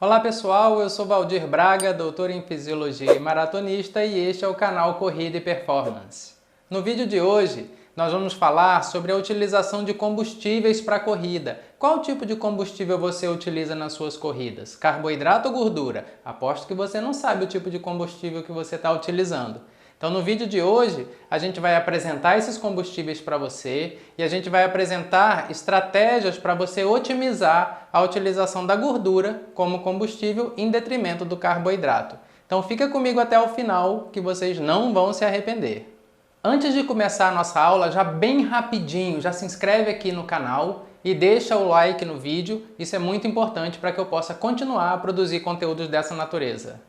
Olá pessoal, eu sou Valdir Braga, doutor em Fisiologia e maratonista, e este é o canal Corrida e Performance. No vídeo de hoje, nós vamos falar sobre a utilização de combustíveis para a corrida. Qual tipo de combustível você utiliza nas suas corridas? Carboidrato ou gordura? Aposto que você não sabe o tipo de combustível que você está utilizando. Então no vídeo de hoje a gente vai apresentar esses combustíveis para você e a gente vai apresentar estratégias para você otimizar a utilização da gordura como combustível em detrimento do carboidrato. Então fica comigo até o final que vocês não vão se arrepender. Antes de começar a nossa aula, já bem rapidinho, já se inscreve aqui no canal e deixa o like no vídeo. Isso é muito importante para que eu possa continuar a produzir conteúdos dessa natureza.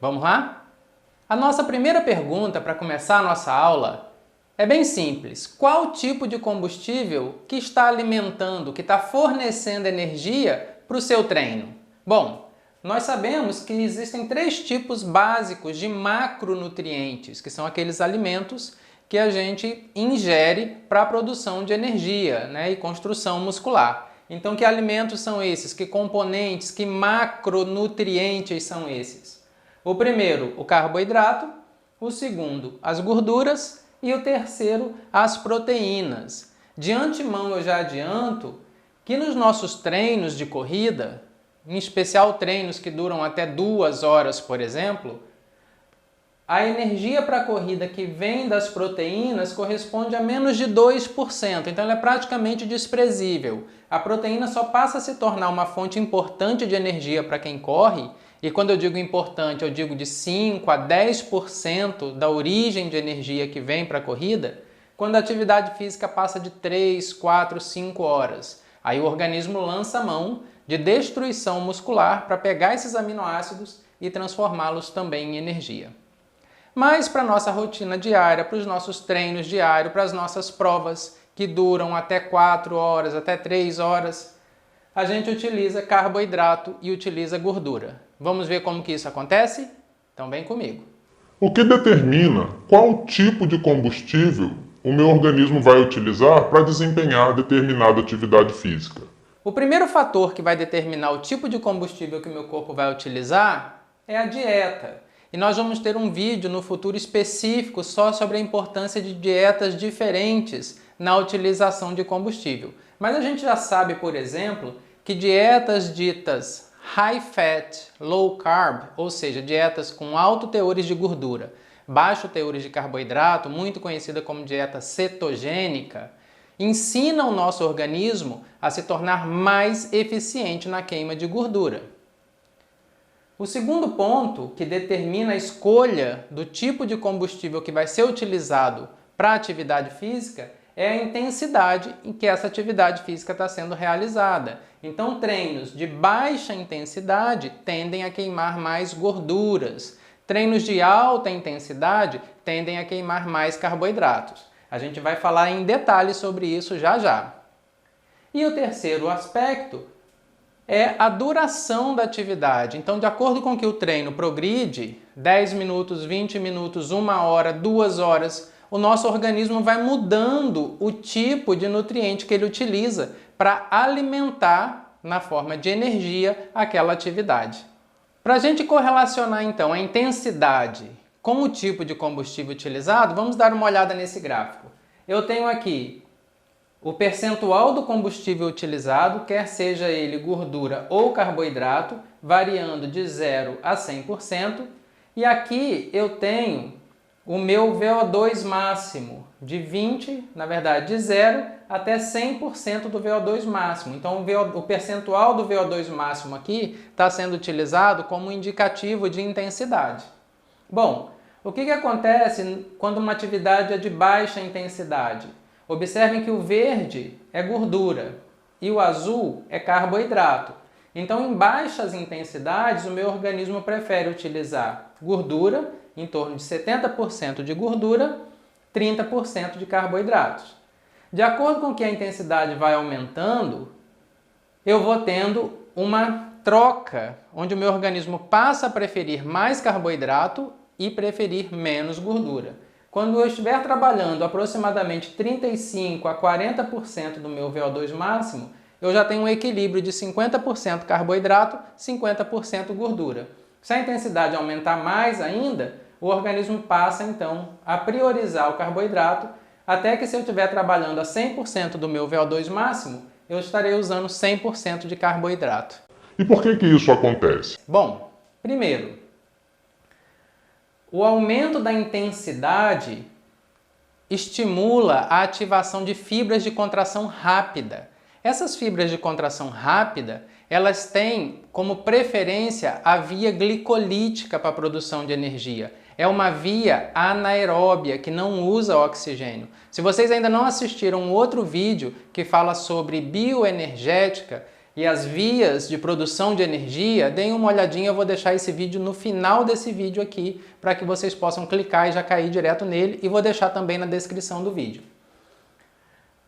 Vamos lá? A nossa primeira pergunta para começar a nossa aula é bem simples. Qual tipo de combustível que está alimentando, que está fornecendo energia para o seu treino? Bom, nós sabemos que existem três tipos básicos de macronutrientes, que são aqueles alimentos que a gente ingere para a produção de energia, e construção muscular. Então, que alimentos são esses? Que componentes, que macronutrientes são esses? O primeiro, o carboidrato, o segundo, as gorduras e o terceiro, as proteínas. De antemão eu já adianto que nos nossos treinos de corrida, em especial treinos que duram até 2 horas, por exemplo, a energia para a corrida que vem das proteínas corresponde a menos de 2%, então ela é praticamente desprezível. A proteína só passa a se tornar uma fonte importante de energia para quem corre, e quando eu digo importante, eu digo de 5 a 10% da origem de energia que vem para a corrida, quando a atividade física passa de 3, 4, 5 horas. Aí o organismo lança a mão de destruição muscular para pegar esses aminoácidos e transformá-los também em energia. Mas para a nossa rotina diária, para os nossos treinos diários, para as nossas provas que duram até 4 horas, até 3 horas, a gente utiliza carboidrato e utiliza gordura. Vamos ver como que isso acontece? Então vem comigo. O que determina qual tipo de combustível o meu organismo vai utilizar para desempenhar determinada atividade física? O primeiro fator que vai determinar o tipo de combustível que o meu corpo vai utilizar é a dieta. E nós vamos ter um vídeo no futuro específico só sobre a importância de dietas diferentes na utilização de combustível. Mas a gente já sabe, por exemplo, que dietas ditas high fat, low carb, ou seja, dietas com alto teores de gordura, baixo teores de carboidrato, muito conhecida como dieta cetogênica, ensina o nosso organismo a se tornar mais eficiente na queima de gordura. O segundo ponto que determina a escolha do tipo de combustível que vai ser utilizado para a atividade física é a intensidade em que essa atividade física está sendo realizada. Então, treinos de baixa intensidade tendem a queimar mais gorduras. Treinos de alta intensidade tendem a queimar mais carboidratos. A gente vai falar em detalhes sobre isso já já. E o terceiro aspecto é a duração da atividade. Então, de acordo com que o treino progride, 10 minutos, 20 minutos, 1 hora, 2 horas, o nosso organismo vai mudando o tipo de nutriente que ele utiliza para alimentar, na forma de energia, aquela atividade. Para a gente correlacionar, então, a intensidade com o tipo de combustível utilizado, vamos dar uma olhada nesse gráfico. Eu tenho aqui o percentual do combustível utilizado, quer seja ele gordura ou carboidrato, variando de 0 a 100%. E aqui eu tenho o meu VO2 máximo, de 20, na verdade de 0 até 100% do VO2 máximo. Então o percentual do VO2 máximo aqui está sendo utilizado como indicativo de intensidade. Bom, o que acontece quando uma atividade é de baixa intensidade? Observem que o verde é gordura e o azul é carboidrato. Então, em baixas intensidades, o meu organismo prefere utilizar gordura, em torno de 70% de gordura, 30% de carboidratos. De acordo com que a intensidade vai aumentando, eu vou tendo uma troca, onde o meu organismo passa a preferir mais carboidrato e preferir menos gordura. Quando eu estiver trabalhando aproximadamente 35 a 40% do meu VO2 máximo, eu já tenho um equilíbrio de 50% carboidrato, 50% gordura. Se a intensidade aumentar mais ainda, o organismo passa então a priorizar o carboidrato, até que se eu estiver trabalhando a 100% do meu VO2 máximo, eu estarei usando 100% de carboidrato. E por que isso acontece? Bom, primeiro, o aumento da intensidade estimula a ativação de fibras de contração rápida. Essas fibras de contração rápida, elas têm como preferência a via glicolítica para a produção de energia. É uma via anaeróbia, que não usa oxigênio. Se vocês ainda não assistiram um outro vídeo que fala sobre bioenergética e as vias de produção de energia, deem uma olhadinha, eu vou deixar esse vídeo no final desse vídeo aqui, para que vocês possam clicar e já cair direto nele, e vou deixar também na descrição do vídeo.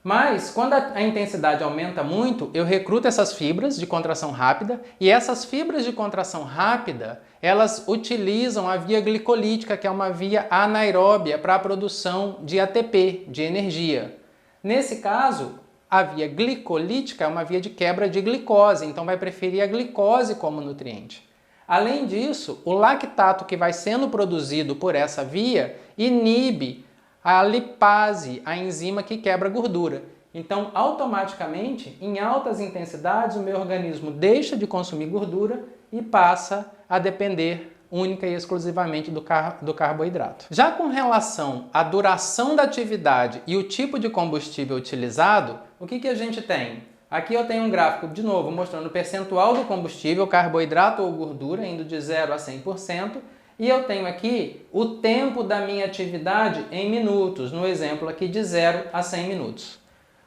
Mas, quando a intensidade aumenta muito, eu recruto essas fibras de contração rápida, e essas fibras de contração rápida, elas utilizam a via glicolítica, que é uma via anaeróbia para a produção de ATP, de energia. Nesse caso, a via glicolítica é uma via de quebra de glicose, então vai preferir a glicose como nutriente. Além disso, o lactato que vai sendo produzido por essa via inibe a lipase, a enzima que quebra gordura. Então, automaticamente, em altas intensidades, o meu organismo deixa de consumir gordura e passa a depender única e exclusivamente do carboidrato. Já com relação à duração da atividade e o tipo de combustível utilizado, o que a gente tem? Aqui eu tenho um gráfico, de novo, mostrando o percentual do combustível, carboidrato ou gordura, indo de 0 a 100%, e eu tenho aqui o tempo da minha atividade em minutos, no exemplo aqui de 0 a 100 minutos.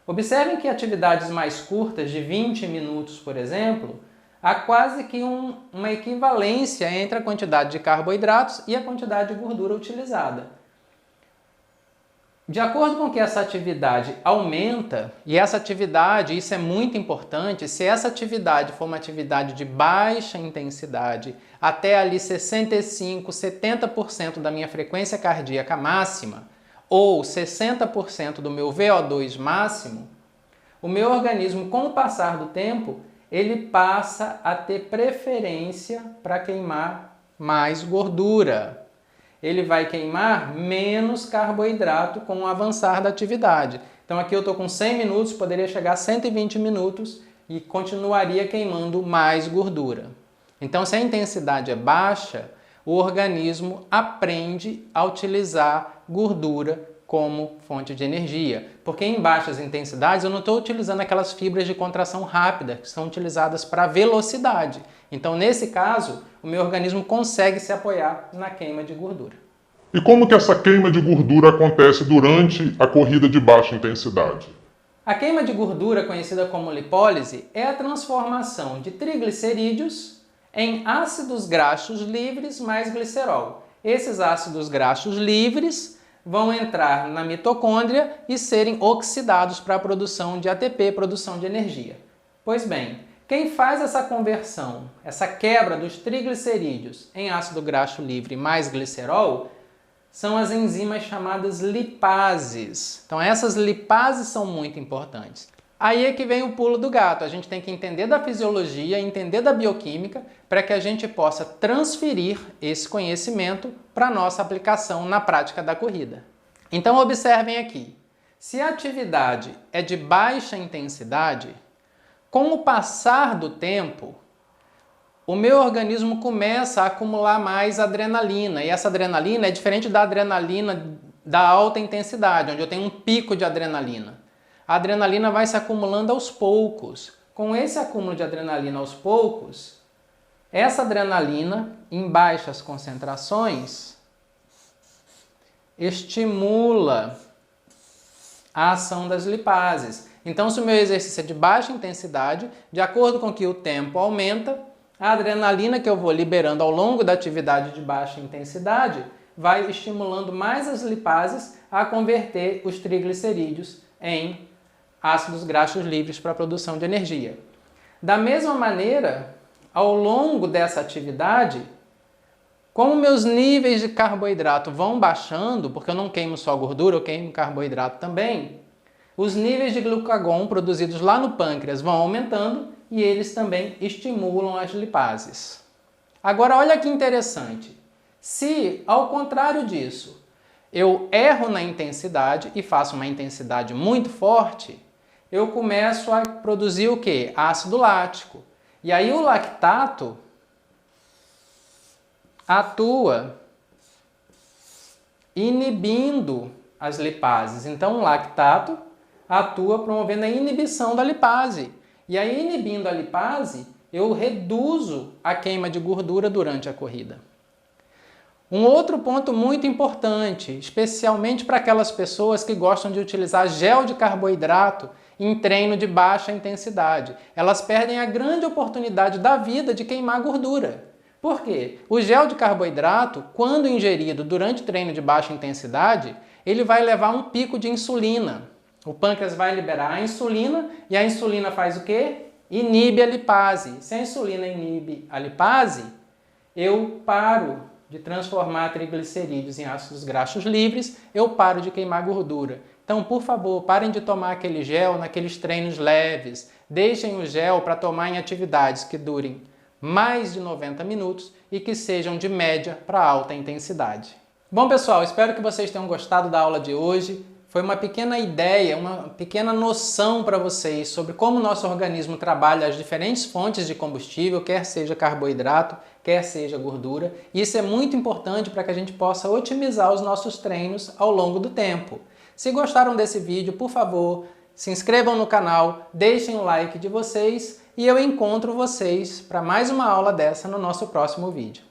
Observem que atividades mais curtas, de 20 minutos, por exemplo, há quase que uma equivalência entre a quantidade de carboidratos e a quantidade de gordura utilizada. De acordo com que essa atividade aumenta, e essa atividade, isso é muito importante, se essa atividade for uma atividade de baixa intensidade, até ali 65%, 70% da minha frequência cardíaca máxima, ou 60% do meu VO2 máximo, o meu organismo, com o passar do tempo, ele passa a ter preferência para queimar mais gordura. Ele vai queimar menos carboidrato com o avançar da atividade. Então aqui eu estou com 100 minutos, poderia chegar a 120 minutos e continuaria queimando mais gordura. Então, se a intensidade é baixa, o organismo aprende a utilizar gordura como fonte de energia. Porque em baixas intensidades eu não estou utilizando aquelas fibras de contração rápida que são utilizadas para velocidade. Então, nesse caso, o meu organismo consegue se apoiar na queima de gordura. E como que essa queima de gordura acontece durante a corrida de baixa intensidade? A queima de gordura, conhecida como lipólise, é a transformação de triglicerídeos em ácidos graxos livres mais glicerol. Esses ácidos graxos livres vão entrar na mitocôndria e serem oxidados para a produção de ATP, produção de energia. Pois bem, quem faz essa conversão, essa quebra dos triglicerídeos em ácido graxo livre mais glicerol, são as enzimas chamadas lipases. Então essas lipases são muito importantes. Aí é que vem o pulo do gato. A gente tem que entender da fisiologia, entender da bioquímica, para que a gente possa transferir esse conhecimento para a nossa aplicação na prática da corrida. Então observem aqui. Se a atividade é de baixa intensidade, com o passar do tempo, o meu organismo começa a acumular mais adrenalina. E essa adrenalina é diferente da adrenalina da alta intensidade, onde eu tenho um pico de adrenalina. A adrenalina vai se acumulando aos poucos. Com esse acúmulo de adrenalina aos poucos, essa adrenalina, em baixas concentrações, estimula a ação das lipases. Então, se o meu exercício é de baixa intensidade, de acordo com que o tempo aumenta, a adrenalina que eu vou liberando ao longo da atividade de baixa intensidade vai estimulando mais as lipases a converter os triglicerídeos em ácidos graxos livres para a produção de energia. Da mesma maneira, ao longo dessa atividade, como meus níveis de carboidrato vão baixando, porque eu não queimo só gordura, eu queimo carboidrato também, os níveis de glucagon produzidos lá no pâncreas vão aumentando e eles também estimulam as lipases. Agora olha que interessante, se ao contrário disso eu erro na intensidade e faço uma intensidade muito forte, eu começo a produzir o quê? Ácido lático. E aí o lactato atua inibindo as lipases. Então o lactato atua promovendo a inibição da lipase. E aí, inibindo a lipase, eu reduzo a queima de gordura durante a corrida. Um outro ponto muito importante, especialmente para aquelas pessoas que gostam de utilizar gel de carboidrato em treino de baixa intensidade. Elas perdem a grande oportunidade da vida de queimar gordura. Por quê? O gel de carboidrato, quando ingerido durante treino de baixa intensidade, ele vai levar um pico de insulina. O pâncreas vai liberar a insulina e a insulina faz o quê? Inibe a lipase. Se a insulina inibe a lipase, eu paro de transformar triglicerídeos em ácidos graxos livres, eu paro de queimar gordura. Então, por favor, parem de tomar aquele gel naqueles treinos leves. Deixem o gel para tomar em atividades que durem mais de 90 minutos e que sejam de média para alta intensidade. Bom, pessoal, espero que vocês tenham gostado da aula de hoje. Foi uma pequena ideia, uma pequena noção para vocês sobre como o nosso organismo trabalha as diferentes fontes de combustível, quer seja carboidrato, quer seja gordura. E isso é muito importante para que a gente possa otimizar os nossos treinos ao longo do tempo. Se gostaram desse vídeo, por favor, se inscrevam no canal, deixem o like de vocês e eu encontro vocês para mais uma aula dessa no nosso próximo vídeo.